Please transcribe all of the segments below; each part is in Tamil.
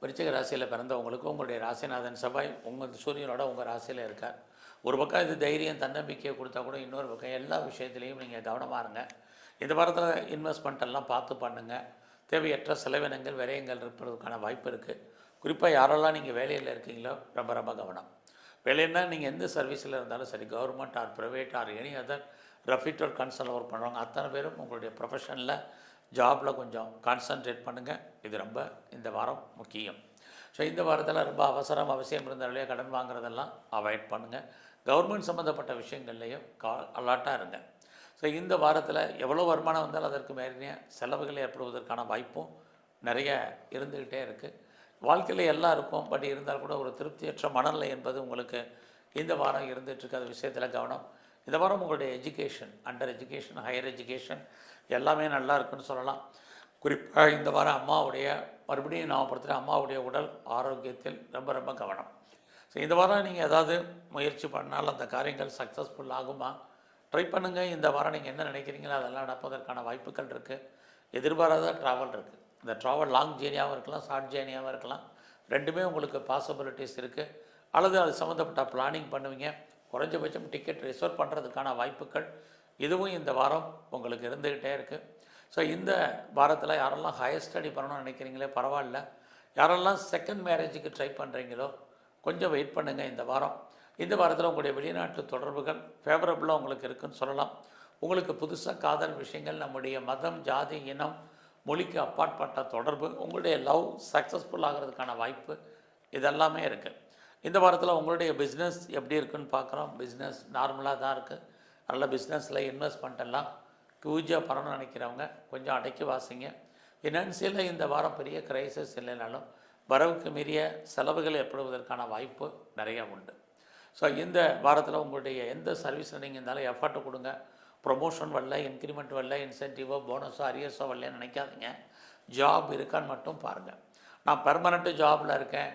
விருச்சிக ராசியில் பிறந்தவங்களுக்கு உங்களுடைய ராசிநாதன் செவ்வாய் உங்கள் சூரியனோட உங்கள் ராசியில் இருக்கார். ஒரு பக்கம் இது தைரியம் தன்னம்பிக்கையை கொடுத்தா கூட, இன்னொரு பக்கம் எல்லா விஷயத்துலேயும் நீங்கள் கவனமாக இருங்க. இந்த வாரத்தில் இன்வெஸ்ட்மெண்ட் எல்லாம் பார்த்து பண்ணுங்கள். தேவையற்ற செலவினங்கள் விரயங்கள் இருப்பதற்கான வாய்ப்பு இருக்குது. குறிப்பாக யாரெல்லாம் நீங்கள் வேலையில் இருக்கீங்களோ ரொம்ப ரொம்ப கவனம். வேலைன்னா நீங்கள் எந்த சர்வீஸில் இருந்தாலும் சரி, government R private or any other reputed concern work பண்ணுறவங்க அத்தனை பேரும் உங்களுடைய ப்ரொஃபஷனில் ஜாபில் கொஞ்சம் கான்சன்ட்ரேட் பண்ணுங்கள். இது ரொம்ப இந்த வாரம் முக்கியம். ஸோ இந்த வாரத்தில் ரொம்ப அவசியம் இருந்தாலே கடன் வாங்குறதெல்லாம் அவாய்ட் பண்ணுங்கள். கவர்மெண்ட் சம்மந்தப்பட்ட விஷயங்கள்லேயும் அலர்ட்டாக இருங்க. ஸோ இந்த வாரத்தில் எவ்வளோ வருமானம் வந்தாலும் அதற்கு மேலே செலவுகள் ஏற்படுவதற்கான வாய்ப்பும் நிறைய இருந்துக்கிட்டே இருக்குது. வாழ்க்கையில் எல்லாம் இருக்கும், பட் இருந்தால் கூட ஒரு திருப்தியற்ற மனநிலை என்பது உங்களுக்கு இந்த வாரம் இருந்துகிட்ருக்கு. அது விஷயத்தில் கவனம். இந்த வாரம் உங்களுடைய education, under education, higher education எல்லாமே நல்லா இருக்குன்னு சொல்லலாம். குறிப்பாக இந்த வாரம் அம்மாவுடைய, மறுபடியும் ஞாபகப்படுத்துகிற, அம்மாவுடைய உடல் ஆரோக்கியத்தில் ரொம்ப ரொம்ப கவனம். ஸோ இந்த வாரம் நீங்கள் ஏதாவது முயற்சி பண்ணால் அந்த காரியங்கள் சக்ஸஸ்ஃபுல் ஆகுமா? ட்ரை பண்ணுங்கள். இந்த வாரம் நீங்கள் என்ன நினைக்கிறீங்களோ அதெல்லாம் நடப்பதற்கான வாய்ப்புகள் இருக்குது. எதிர்பாராத ட்ராவல் இருக்குது. இந்த ட்ராவல் லாங் ஜேர்னியாகவும் இருக்கலாம், ஷார்ட் ஜேர்னியாகவும் இருக்கலாம். ரெண்டுமே உங்களுக்கு பாசிபிலிட்டிஸ் இருக்குது. அல்லது அது சம்மந்தப்பட்ட பிளானிங் பண்ணுவீங்க. குறைஞ்சபட்சம் டிக்கெட் ரிசர்வ் பண்ணுறதுக்கான வாய்ப்புகள் இதுவும் இந்த வாரம் உங்களுக்கு இருந்துக்கிட்டே இருக்குது. ஸோ இந்த வாரத்தில் யாரெல்லாம் ஹையர் ஸ்டடி பண்ணணும்னு நினைக்கிறீங்களே பரவாயில்ல. யாரெல்லாம் செகண்ட் மேரேஜுக்கு ட்ரை பண்ணுறீங்களோ கொஞ்சம் வெயிட் பண்ணுங்கள். இந்த வாரம், இந்த வாரத்தில் உங்களுடைய வெளிநாட்டு தொடர்புகள் ஃபேவரபுளாக உங்களுக்கு இருக்குதுன்னு சொல்லலாம். உங்களுக்கு புதுசாக காதல் விஷயங்கள், நம்முடைய மதம், ஜாதி, இனம், மொழிக்கு அப்பாற்பட்ட தொடர்பு, உங்களுடைய லவ் சக்ஸஸ்ஃபுல் ஆகிறதுக்கான வாய்ப்பு இதெல்லாமே இருக்குது. இந்த வாரத்தில் உங்களுடைய பிஸ்னஸ் எப்படி இருக்குன்னு பார்க்குறோம். பிஸ்னஸ் நார்மலாக தான் இருக்குது. நல்ல பிஸ்னஸில் இன்வெஸ்ட்மெண்ட் எல்லாம் ஹியூஜாக பண்ணணும்னு நினைக்கிறவங்க கொஞ்சம் அடக்கி வாசிங்க. ஃபினான்சியலில் இந்த வாரம் பெரிய கிரைசிஸ் இல்லைனாலும் வரவுக்கு மீறிய செலவுகள் ஏற்படுவதற்கான வாய்ப்பு நிறைய உண்டு. ஸோ இந்த வாரத்தில் உங்களுடைய எந்த சர்வீஸில் நீங்கள் இருந்தாலும் எஃபர்ட்டு கொடுங்க. ப்ரொமோஷன் வரல, இன்க்ரிமெண்ட் வரல, இன்சென்டிவோ, போனஸோ, அரியர்ஸோ வரலன்னு நினைக்காதீங்க. ஜாப் இருக்கான்னு மட்டும் பாருங்கள். நான் பெர்மனெண்ட்டு ஜாபில் இருக்கேன்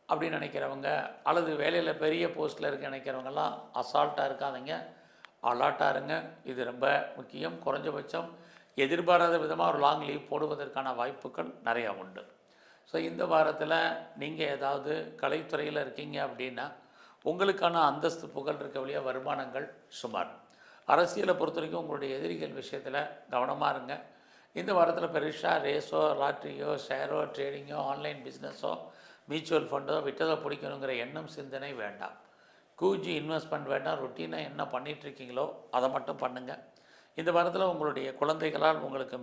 அப்படின்னு நினைக்கிறவங்க, அல்லது வேலையில் பெரிய போஸ்ட்டில் இருக்க நினைக்கிறவங்கெல்லாம் அசால்ட்டாக இருக்காதீங்க, அலாட்டாக இருங்க. இது ரொம்ப முக்கியம். குறைஞ்சபட்சம் எதிர்பாராத விதமாக ஒரு லாங் லீவ் போடுவதற்கான வாய்ப்புகள் நிறையா உண்டு. ஸோ இந்த வாரத்தில் நீங்கள் ஏதாவது கலைத்துறையில் இருக்கீங்க அப்படின்னா உங்களுக்கான அந்தஸ்து, புகழ் இருக்க வழியாக வருமானங்கள் சுமார். அரசியலை பொறுத்த வரைக்கும் உங்களுடைய எதிரிகள் விஷயத்தில் கவனமாக இருங்க. இந்த வாரத்தில் பெருசாக ரேஸோ, லாட்ரியோ, ஷேரோ, ட்ரேடிங்கோ, ஆன்லைன் பிஸ்னஸோ, மியூச்சுவல் ஃபண்டோ விட்டதை பிடிக்கணுங்கிற எண்ணம், சிந்தனை வேண்டாம். கூஜி இன்வெஸ்ட்மெண்ட் வேண்டாம். ரொட்டீனாக என்ன பண்ணிகிட்ருக்கீங்களோ அதை மட்டும் பண்ணுங்கள். இந்த வாரத்தில் உங்களுடைய குழந்தைகளால் உங்களுக்கு